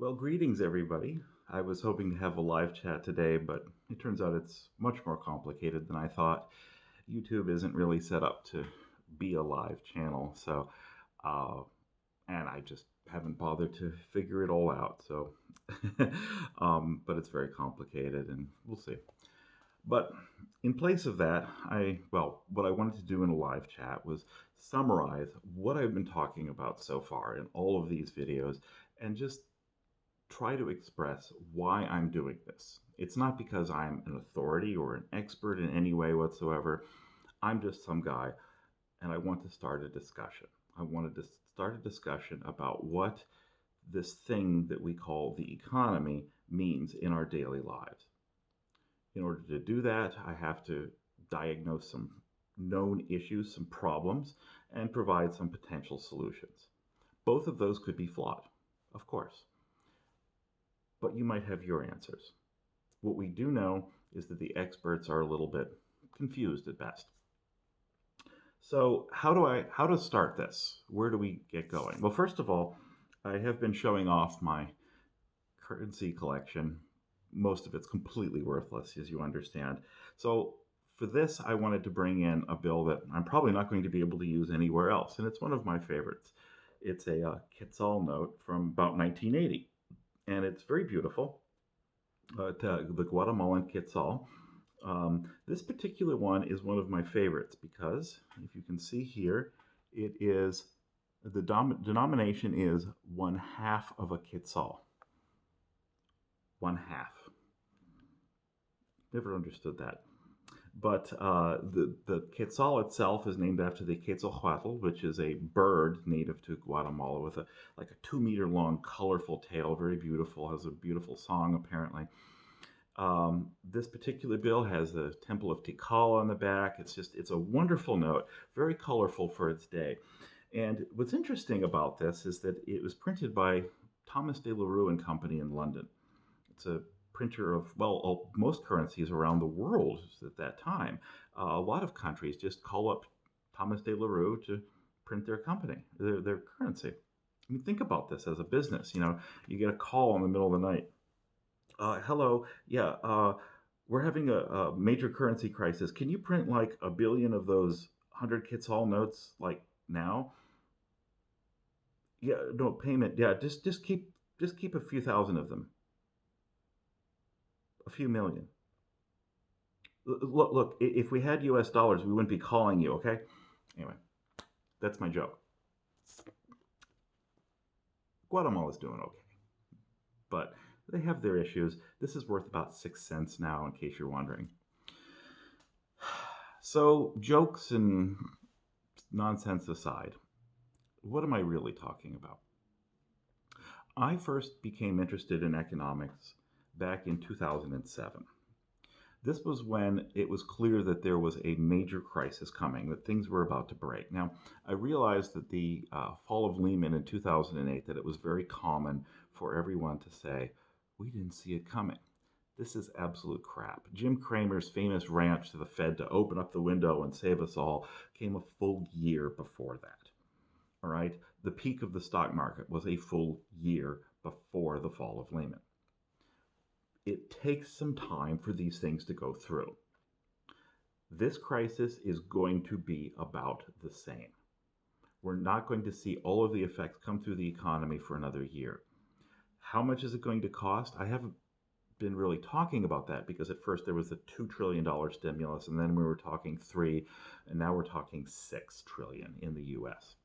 Well, greetings, everybody. I was hoping to have a live chat today, but it turns out it's much more complicated than I thought. YouTube isn't really set up to be a live channel, uh, and I just haven't bothered to figure it all out. But it's very complicated, and we'll see. But in place of that, what I wanted to do in a live chat was summarize what I've been talking about so far in all of these videos and just try to express why I'm doing this. It's not because I'm an authority or an expert in any way whatsoever. I'm just some guy, and I want to start a discussion. I wanted to start a discussion about what this thing that we call the economy means in our daily lives. In order to do that, I have to diagnose some known issues, some problems, and provide some potential solutions. Both of those could be flawed, of course, but you might have your answers. What we do know is that the experts are a little bit confused at best. So how to start this? Where do we get going? Well, first of all, I have been showing off my currency collection. Most of it's completely worthless, as you understand. So for this, I wanted to bring in a bill that I'm probably not going to be able to use anywhere else, and it's one of my favorites. It's a Quetzal note from about 1980, and it's very beautiful. The Guatemalan Quetzal. This particular one is one of my favorites because, if you can see here, it is the denomination is 1/2 of a Quetzal. 1/2. Never understood that. But the Quetzal itself is named after the Quetzalcoatl, which is a bird native to Guatemala with a 2 meter long, colorful tail, very beautiful, has a beautiful song apparently. This particular bill has the Temple of Tikal on the back. It's a wonderful note, very colorful for its day. And what's interesting about this is that it was printed by Thomas de la Rue and Company in London. It's a printer of, most currencies around the world at that time. A lot of countries just call up Thomas de la Rue to print their company, their currency. I mean, think about this as a business. You get a call in the middle of the night. Hello, yeah, we're having a major currency crisis. Can you print like 1 billion of those 100 Quetzal notes like now? Yeah, no payment. Yeah, just keep a few thousand of them, a few million. Look, if we had US dollars, we wouldn't be calling you, okay? Anyway, that's my joke. Guatemala's doing okay, but they have their issues. This is worth about 6 cents now, in case you're wondering. So, jokes and nonsense aside, what am I really talking about? I first became interested in economics back in 2007. This was when it was clear that there was a major crisis coming, that things were about to break. Now, I realized that the fall of Lehman in 2008, that it was very common for everyone to say, we didn't see it coming. This is absolute crap. Jim Cramer's famous rant to the Fed to open up the window and save us all came a full year before that. All right? The peak of the stock market was a full year before the fall of Lehman. It takes some time for these things to go through. This crisis is going to be about the same. We're not going to see all of the effects come through the economy for another year. How much is it going to cost? I haven't been really talking about that because at first there was a $2 trillion stimulus, and then we were talking 3, and now we're talking 6 trillion in the US.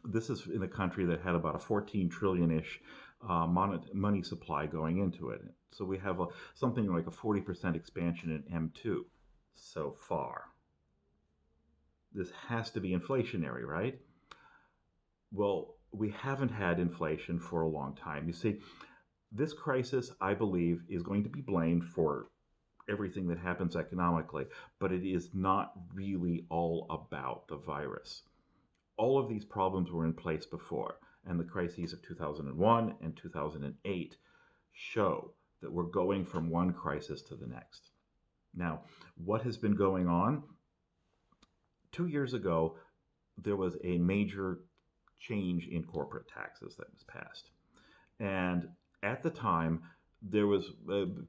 This is in a country that had about a 14 trillion-ish money supply going into it. So we have something like a 40% expansion in M2 so far. This has to be inflationary, right? Well, we haven't had inflation for a long time. You see, this crisis, I believe, is going to be blamed for everything that happens economically, but it is not really all about the virus. All of these problems were in place before, and the crises of 2001 and 2008 show that we're going from one crisis to the next. Now, what has been going on? 2 years ago, there was a major change in corporate taxes that was passed. And At the time, there was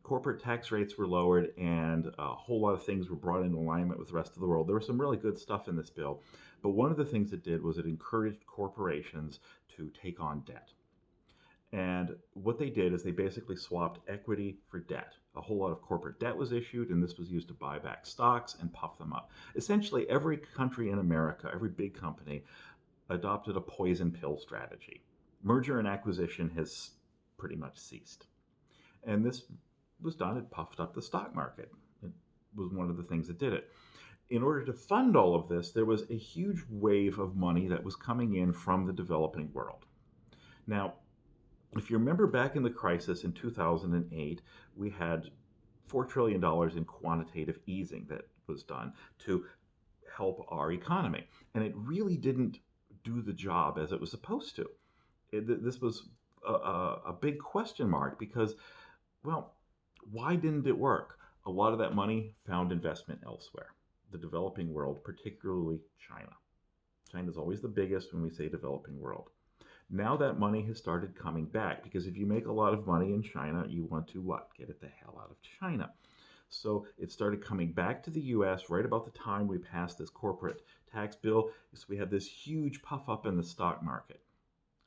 corporate tax rates were lowered, and a whole lot of things were brought into alignment with the rest of the world. There was some really good stuff in this bill, but one of the things it did was it encouraged corporations to take on debt. And what they did is they basically swapped equity for debt. A whole lot of corporate debt was issued, and this was used to buy back stocks and puff them up. Essentially, every country in America, every big company, adopted a poison pill strategy. Merger and acquisition has pretty much ceased. And this was done, it puffed up the stock market. It was one of the things that did it. In order to fund all of this, there was a huge wave of money that was coming in from the developing world. Now, if you remember back in the crisis in 2008, we had $4 trillion in quantitative easing that was done to help our economy. And it really didn't do the job as it was supposed to. This was a big question mark because, well, why didn't it work? A lot of that money found investment elsewhere. The developing world, particularly China. China is always the biggest when we say developing world. Now that money has started coming back because if you make a lot of money in China, you want to what? Get it the hell out of China. So it started coming back to the US right about the time we passed this corporate tax bill. So we had this huge puff up in the stock market,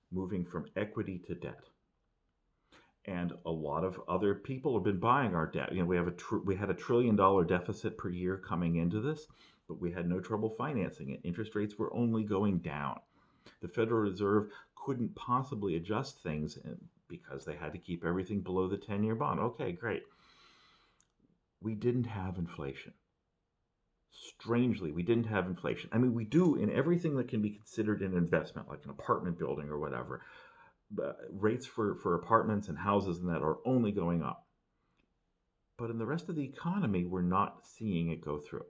moving from equity to debt. And a lot of other people have been buying our debt. We had $1 trillion deficit per year coming into this, but we had no trouble financing it. Interest rates were only going down. The Federal Reserve couldn't possibly adjust things because they had to keep everything below the 10-year bond. Okay, great. We didn't have inflation. Strangely, we didn't have inflation. I mean, we do in everything that can be considered an investment, like an apartment building or whatever. Rates for apartments and houses and that are only going up. But in the rest of the economy, we're not seeing it go through.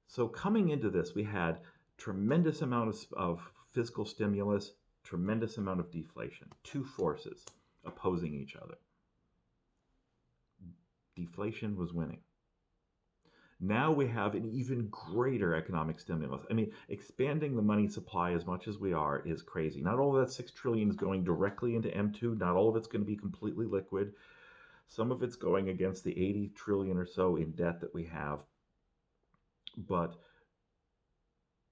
So coming into this, we had tremendous amount of fiscal stimulus, tremendous amount of deflation, two forces opposing each other. Deflation was winning. Now we have an even greater economic stimulus. I mean, expanding the money supply as much as we are is crazy. Not all of that 6 trillion is going directly into M2. Not all of it's going to be completely liquid. Some of it's going against the 80 trillion or so in debt that we have. But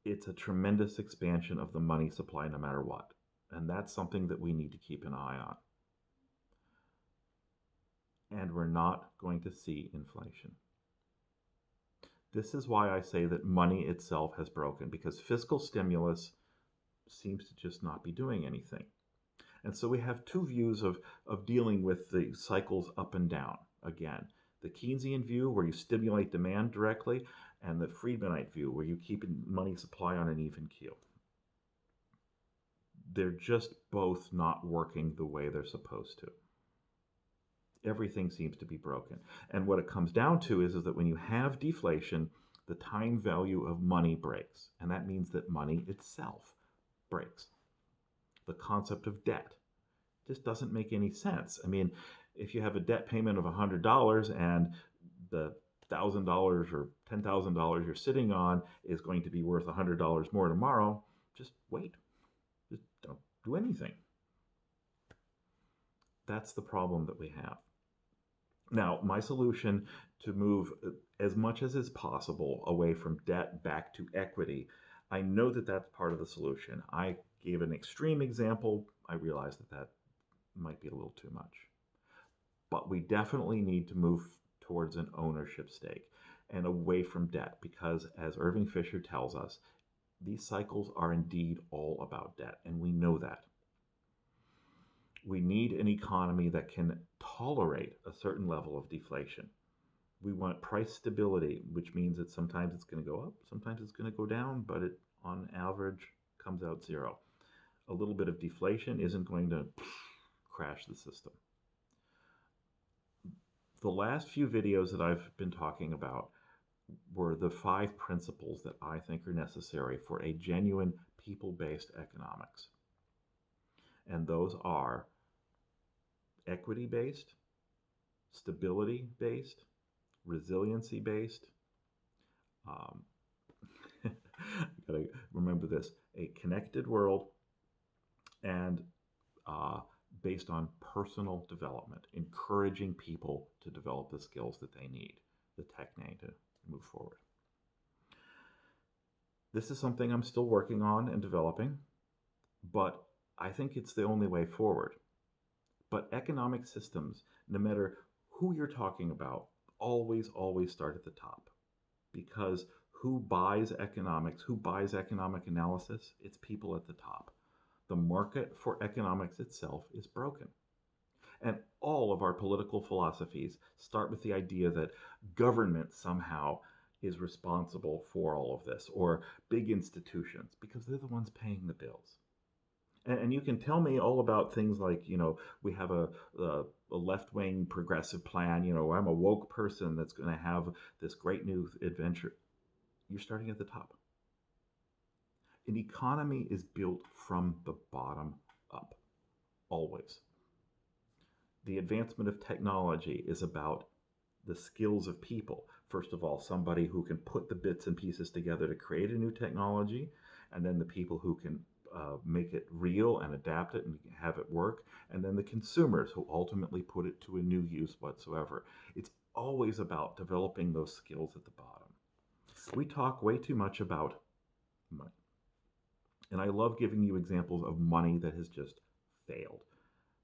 it's a tremendous expansion of the money supply no matter what. And that's something that we need to keep an eye on. And we're not going to see inflation. This is why I say that money itself has broken, because fiscal stimulus seems to just not be doing anything. And so we have two views of dealing with the cycles up and down. Again, the Keynesian view, where you stimulate demand directly, and the Friedmanite view, where you keep money supply on an even keel. They're just both not working the way they're supposed to. Everything seems to be broken. And what it comes down to is that when you have deflation, the time value of money breaks. And that means that money itself breaks. The concept of debt just doesn't make any sense. I mean, if you have a debt payment of $100 and the $1,000 or $10,000 you're sitting on is going to be worth $100 more tomorrow, just wait. Just don't do anything. That's the problem that we have. Now, my solution to move as much as is possible away from debt back to equity, I know that that's part of the solution. I gave an extreme example. I realize that that might be a little too much. But we definitely need to move towards an ownership stake and away from debt because, as Irving Fisher tells us, these cycles are indeed all about debt, and we know that. We need an economy that can tolerate a certain level of deflation. We want price stability, which means that sometimes it's going to go up, sometimes it's going to go down, but it, on average, comes out zero. A little bit of deflation isn't going to crash the system. The last few videos that I've been talking about were the 5 principles that I think are necessary for a genuine people-based economics. And those are equity-based, stability-based, resiliency-based. Gotta remember this: a connected world and based on personal development, encouraging people to develop the skills that they need, the techne to move forward. This is something I'm still working on and developing, but I think it's the only way forward. But economic systems, no matter who you're talking about, always start at the top. Because who buys economics, who buys economic analysis? It's people at the top. The market for economics itself is broken. And all of our political philosophies start with the idea that government somehow is responsible for all of this, or big institutions, because they're the ones paying the bills. And you can tell me all about things like, we have a left wing progressive plan, I'm a woke person that's going to have this great new adventure. You're starting at the top. An economy is built from the bottom up, always. The advancement of technology is about the skills of people. First of all, somebody who can put the bits and pieces together to create a new technology, and then the people who can make it real and adapt it and have it work, and then the consumers who ultimately put it to a new use whatsoever. It's always about developing those skills at the bottom. We talk way too much about money. And I love giving you examples of money that has just failed.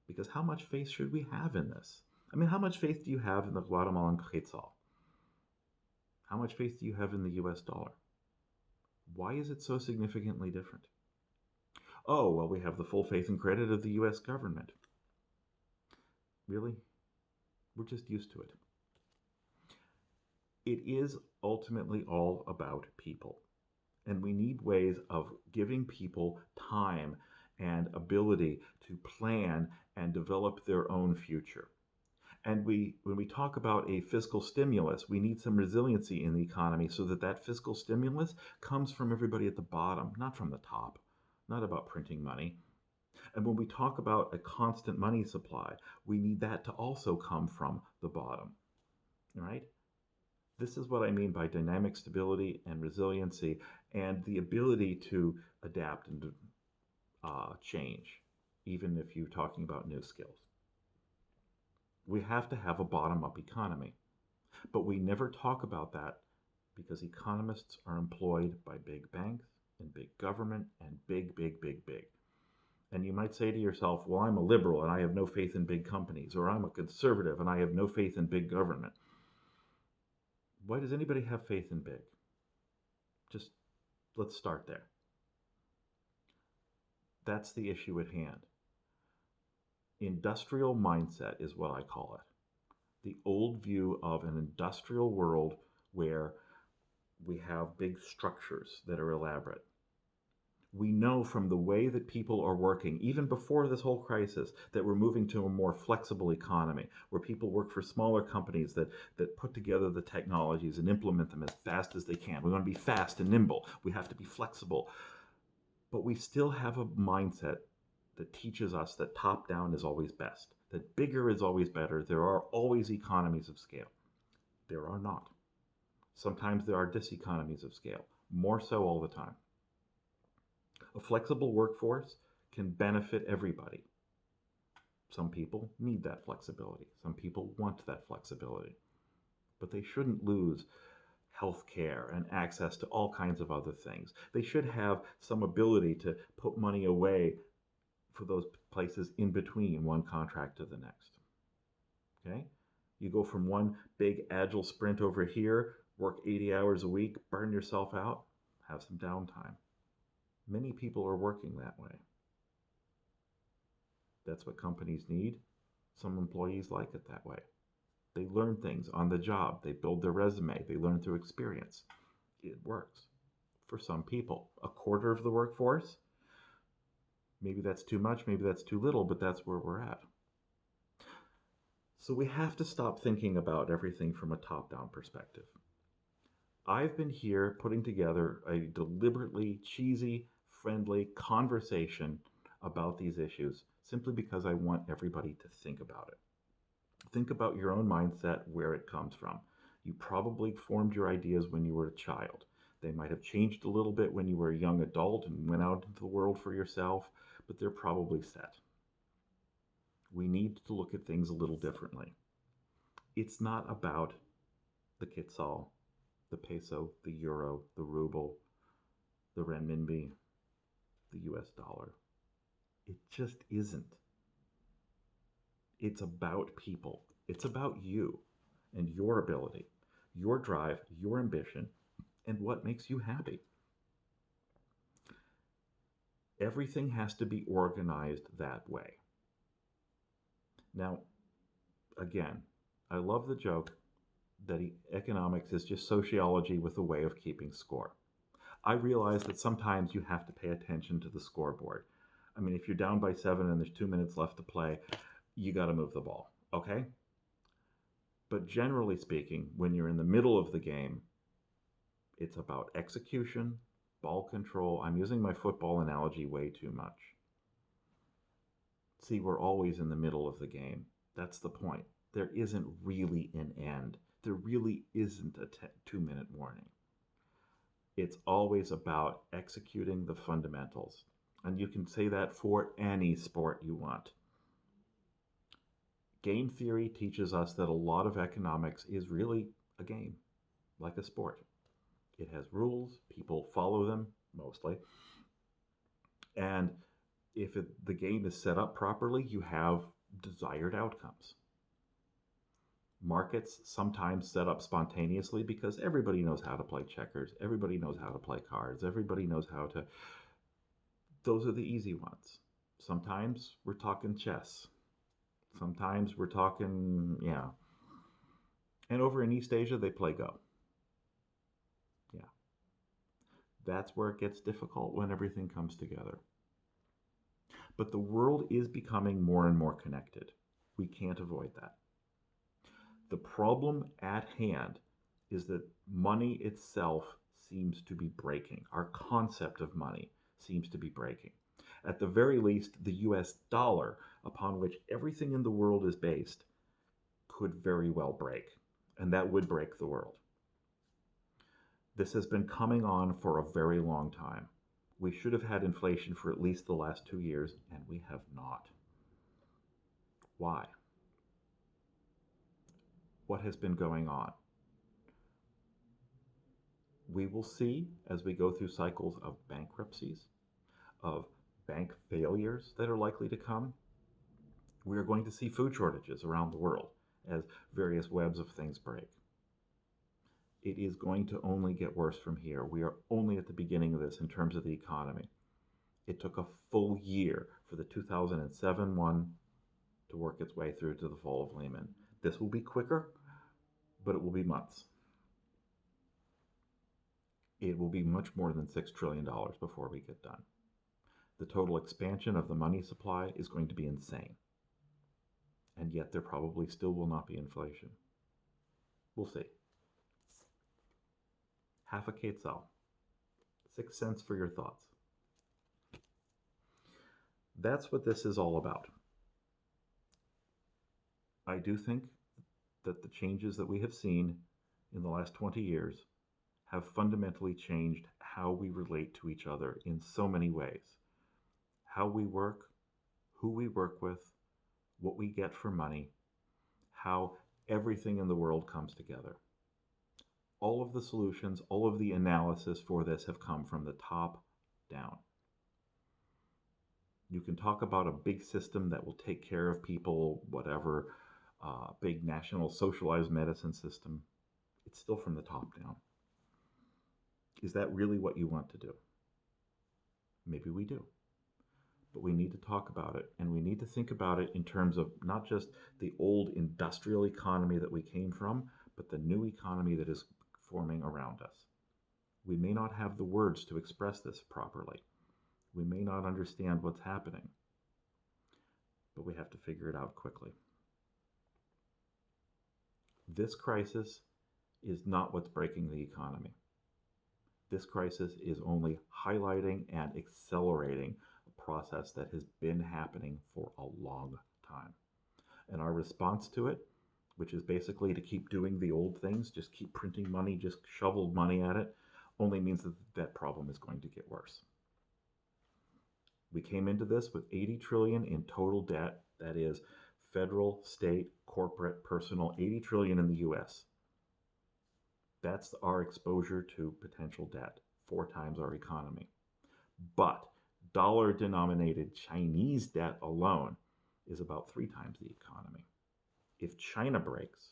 Because how much faith should we have in this? I mean, how much faith do you have in the Guatemalan quetzal? How much faith do you have in the US dollar? Why is it so significantly different? Oh, well, we have the full faith and credit of the US government. Really? We're just used to it. It is ultimately all about people. And we need ways of giving people time and ability to plan and develop their own future. And when we talk about a fiscal stimulus, we need some resiliency in the economy so that that fiscal stimulus comes from everybody at the bottom, not from the top, not about printing money. And when we talk about a constant money supply, we need that to also come from the bottom, right? This is what I mean by dynamic stability and resiliency and the ability to adapt and change, even if you're talking about new skills. We have to have a bottom-up economy, but we never talk about that because economists are employed by big banks and big government and big. And you might say to yourself, well, I'm a liberal and I have no faith in big companies, or I'm a conservative and I have no faith in big government. Why does anybody have faith in big? Just let's start there. That's the issue at hand. Industrial mindset is what I call it. The old view of an industrial world where we have big structures that are elaborate. We know from the way that people are working, even before this whole crisis, that we're moving to a more flexible economy, where people work for smaller companies that put together the technologies and implement them as fast as they can. We want to be fast and nimble. We have to be flexible. But we still have a mindset that teaches us that top-down is always best, that bigger is always better. There are always economies of scale. There are not. Sometimes there are diseconomies of scale, more so all the time. A flexible workforce can benefit everybody. Some people need that flexibility. Some people want that flexibility. But they shouldn't lose health care and access to all kinds of other things. They should have some ability to put money away for those places in between one contract to the next. Okay? You go from one big agile sprint over here, work 80 hours a week, burn yourself out, have some downtime. Many people are working that way. That's what companies need. Some employees like it that way. They learn things on the job. They build their resume. They learn through experience. It works for some people. A quarter of the workforce, maybe that's too much, maybe that's too little, but that's where we're at. So we have to stop thinking about everything from a top-down perspective. I've been here putting together a deliberately cheesy, friendly conversation about these issues simply because I want everybody to think about it. Think about your own mindset, where it comes from. You probably formed your ideas when you were a child. They might have changed a little bit when you were a young adult and went out into the world for yourself, but they're probably set. We need to look at things a little differently. It's not about the quetzal, the peso, the euro, the ruble, the renminbi, the US dollar. It just isn't. It's about people. It's about you and your ability, your drive, your ambition, and what makes you happy. Everything has to be organized that way. Now, again, I love the joke that economics is just sociology with a way of keeping score. I realize that sometimes you have to pay attention to the scoreboard. I mean, if you're down by 7 and there's 2 minutes left to play, you got to move the ball, okay? But generally speaking, when you're in the middle of the game, it's about execution, ball control. I'm using my football analogy way too much. See, we're always in the middle of the game. That's the point. There isn't really an end. There really isn't a 2-minute warning. It's always about executing the fundamentals. And you can say that for any sport you want. Game theory teaches us that a lot of economics is really a game, like a sport. It has rules, people follow them, mostly. And if the game is set up properly, you have desired outcomes. Markets sometimes set up spontaneously because everybody knows how to play checkers, everybody knows how to play cards, everybody knows how to. Those are the easy ones. Sometimes we're talking chess. Sometimes we're talking, yeah. And over in East Asia, they play Go. Yeah. That's where it gets difficult when everything comes together. But the world is becoming more and more connected. We can't avoid that. The problem at hand is that money itself seems to be breaking. Our concept of money seems to be breaking. At the very least, the US dollar, upon which everything in the world is based, could very well break, and that would break the world. This has been coming on for a very long time. We should have had inflation for at least the last 2 years, and we have not. Why? What has been going on? We will see as we go through cycles of bankruptcies, of bank failures that are likely to come. We are going to see food shortages around the world as various webs of things break. It is going to only get worse from here. We are only at the beginning of this in terms of the economy. It took a full year for the 2007 one to work its way through to the fall of Lehman. This will be quicker, but it will be months. It will be much more than $6 trillion before we get done. The total expansion of the money supply is going to be insane. And yet there probably still will not be inflation. We'll see. Half a quetzal. 6 cents for your thoughts. That's what this is all about. I do think that the changes that we have seen in the last 20 years have fundamentally changed how we relate to each other in so many ways. How we work, who we work with, what we get for money, how everything in the world comes together. All of the solutions, all of the analysis for this have come from the top down. You can talk about a big system that will take care of people, whatever, big national socialized medicine system. It's still from the top down. Is that really what you want to do? Maybe we do. But we need to talk about it, and we need to think about it in terms of not just the old industrial economy that we came from, but the new economy that is forming around us. We may not have the words to express this properly. We may not understand what's happening, but we have to figure it out quickly. This crisis is not what's breaking the economy. This crisis is only highlighting and accelerating a process that has been happening for a long time. And our response to it, which is basically to keep doing the old things, just keep printing money, just shovel money at it, only means that that problem is going to get worse. We came into this with 80 trillion in total debt. That is federal, state, corporate, personal, 80 trillion in the US. That's our exposure to potential debt, 4 times our economy. But dollar denominated Chinese debt alone is about 3 times the economy. If China breaks,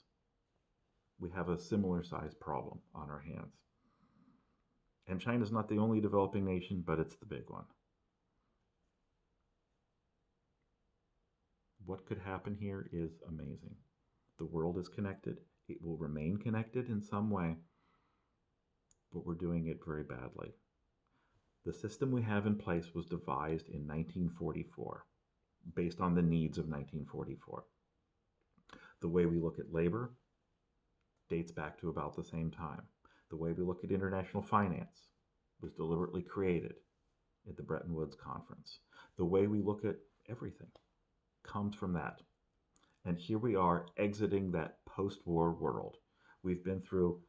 we have a similar sized problem on our hands. And China's not the only developing nation, but it's the big one. What could happen here is amazing. The world is connected. It will remain connected in some way, but we're doing it very badly. The system we have in place was devised in 1944, based on the needs of 1944. The way we look at labor dates back to about the same time. The way we look at international finance was deliberately created at the Bretton Woods Conference. The way we look at everything comes from that. And here we are exiting that post-war world. We've been through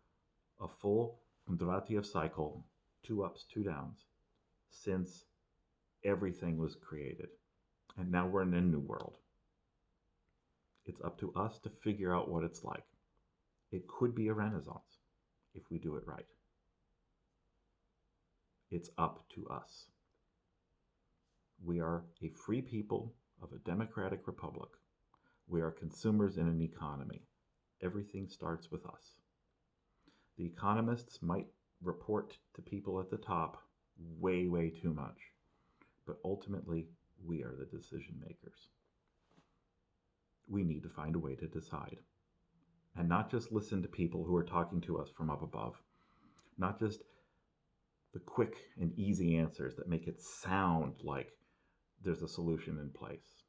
a full Kondratiev cycle, 2 ups, 2 downs, since everything was created. And now we're in a new world. It's up to us to figure out what it's like. It could be a renaissance if we do it right. It's up to us. We are a free people of a democratic republic. We are consumers in an economy. Everything starts with us. The economists might report to people at the top way, way too much, but ultimately, we are the decision makers. We need to find a way to decide, and not just listen to people who are talking to us from up above, not just the quick and easy answers that make it sound like there's a solution in place.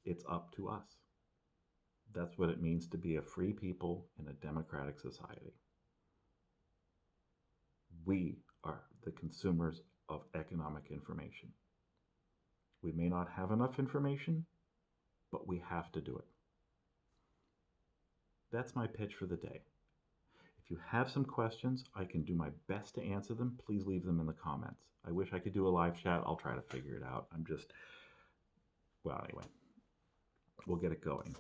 It's up to us. That's what it means to be a free people in a democratic society. We are the consumers of economic information. We may not have enough information, but we have to do it. That's my pitch for the day. If you have some questions, I can do my best to answer them. Please leave them in the comments. I wish I could do a live chat. I'll try to figure it out. Anyway, we'll get it going.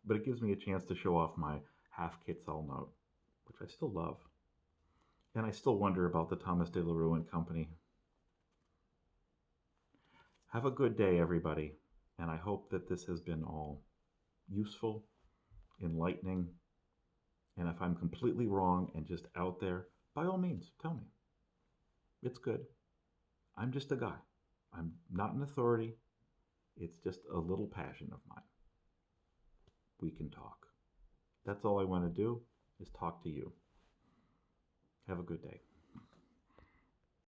But it gives me a chance to show off my half Quetzal note, which I still love. And I still wonder about the Thomas de la Rue and Company. Have a good day, everybody. And I hope that this has been all useful, enlightening. And if I'm completely wrong and just out there, by all means, tell me. It's good. I'm just a guy. I'm not an authority. It's just a little passion of mine. We can talk. That's all I want to do is talk to you. Have a good day.